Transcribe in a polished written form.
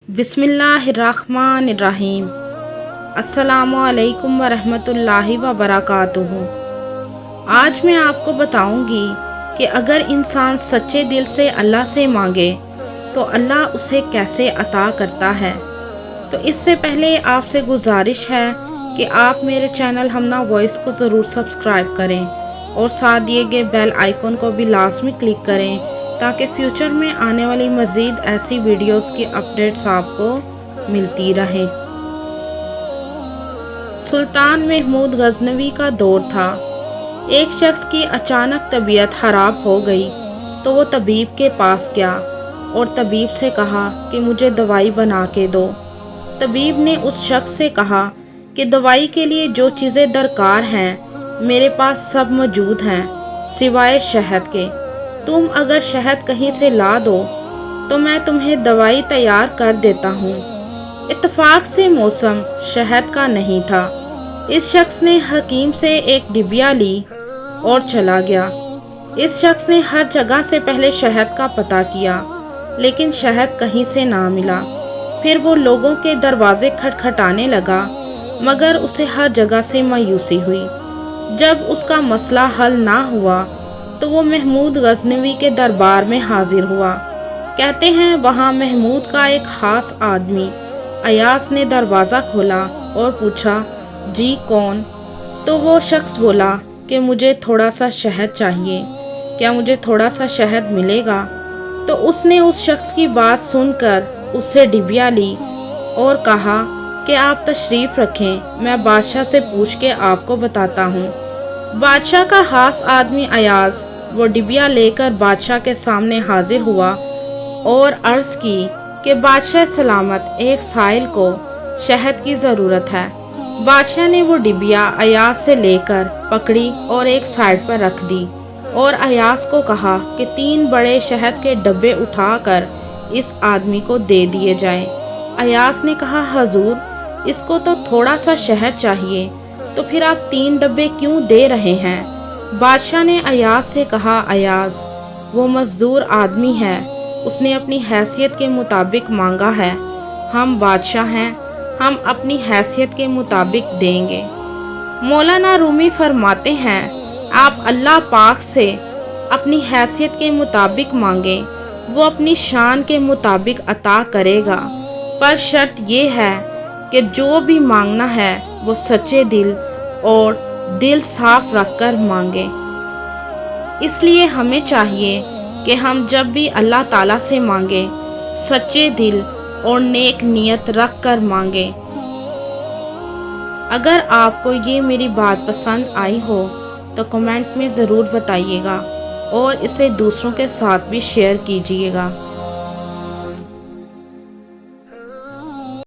बिस्मिल्लाहिर्रहमानिर्रहीम। अस्सलामुअलैकुम वरहमतुल्लाहि वबरकातुहू। आज मैं आपको बताऊंगी कि अगर इंसान सच्चे दिल से अल्लाह से मांगे तो अल्लाह उसे कैसे अता करता है। तो इससे पहले आपसे गुजारिश है कि आप मेरे चैनल हमना वॉइस को ज़रूर सब्सक्राइब करें और साथ दिए गए बेल आइकन को भी लाजमी क्लिक करें ताकि फ्यूचर में आने वाली मज़ीद ऐसी वीडियोस की अपडेट्स आपको मिलती रहे। सुल्तान महमूद गजनवी का दौर था। एक शख्स की अचानक तबीयत ख़राब हो गई तो वो तबीब के पास गया और तबीब से कहा कि मुझे दवाई बना के दो। तबीब ने उस शख्स से कहा कि दवाई के लिए जो चीज़ें दरकार हैं मेरे पास सब मौजूद हैं सिवाय शहद के। तुम अगर शहद कहीं से ला दो तो मैं तुम्हें दवाई तैयार कर देता हूँ। इत्तेफाक से मौसम शहद का नहीं था। इस शख्स ने हकीम से एक डिबिया ली और चला गया। इस शख्स ने हर जगह से पहले शहद का पता किया लेकिन शहद कहीं से ना मिला। फिर वो लोगों के दरवाजे खटखटाने लगा मगर उसे हर जगह से मायूसी हुई। जब उसका मसला हल ना हुआ तो वो महमूद गजनवी के दरबार में हाजिर हुआ। कहते हैं वहाँ महमूद का एक खास आदमी अयास ने दरवाज़ा खोला और पूछा, जी कौन? तो वो शख्स बोला कि मुझे थोड़ा सा शहद चाहिए, क्या मुझे थोड़ा सा शहद मिलेगा? तो उसने उस शख्स की बात सुनकर उससे डिबिया ली और कहा कि आप तशरीफ़ रखें, मैं बादशाह से पूछ के आपको बताता हूँ। बादशाह का खास आदमी अयाज वो डिबिया लेकर बादशाह के सामने हाजिर हुआ और अर्ज़ की कि बादशाह सलामत, एक साइल को शहद की ज़रूरत है। बादशाह ने वो डिबिया अयाज से लेकर पकड़ी और एक साइड पर रख दी और अयाज को कहा कि 3 बड़े शहद के डब्बे उठाकर इस आदमी को दे दिए जाएं। अयाज ने कहा, हजूर इसको तो थोड़ा सा शहद चाहिए, तो फिर आप 3 डब्बे क्यों दे रहे हैं? बादशाह ने अयाज से कहा, अयाज वो मजदूर आदमी है, उसने अपनी हैसियत के मुताबिक मांगा है। हम बादशाह हैं, हम अपनी हैसियत के मुताबिक देंगे। मौलाना रूमी फरमाते हैं, आप अल्लाह पाक से अपनी हैसियत के मुताबिक मांगे, वो अपनी शान के मुताबिक अता करेगा, पर शर्त ये है कि जो भी मांगना है वो सच्चे दिल और दिल साफ रखकर मांगे। इसलिए हमें चाहिए कि हम जब भी अल्लाह ताला से मांगे सच्चे दिल और नेक नियत रख कर मांगे। अगर आपको ये मेरी बात पसंद आई हो तो कमेंट में ज़रूर बताइएगा और इसे दूसरों के साथ भी शेयर कीजिएगा।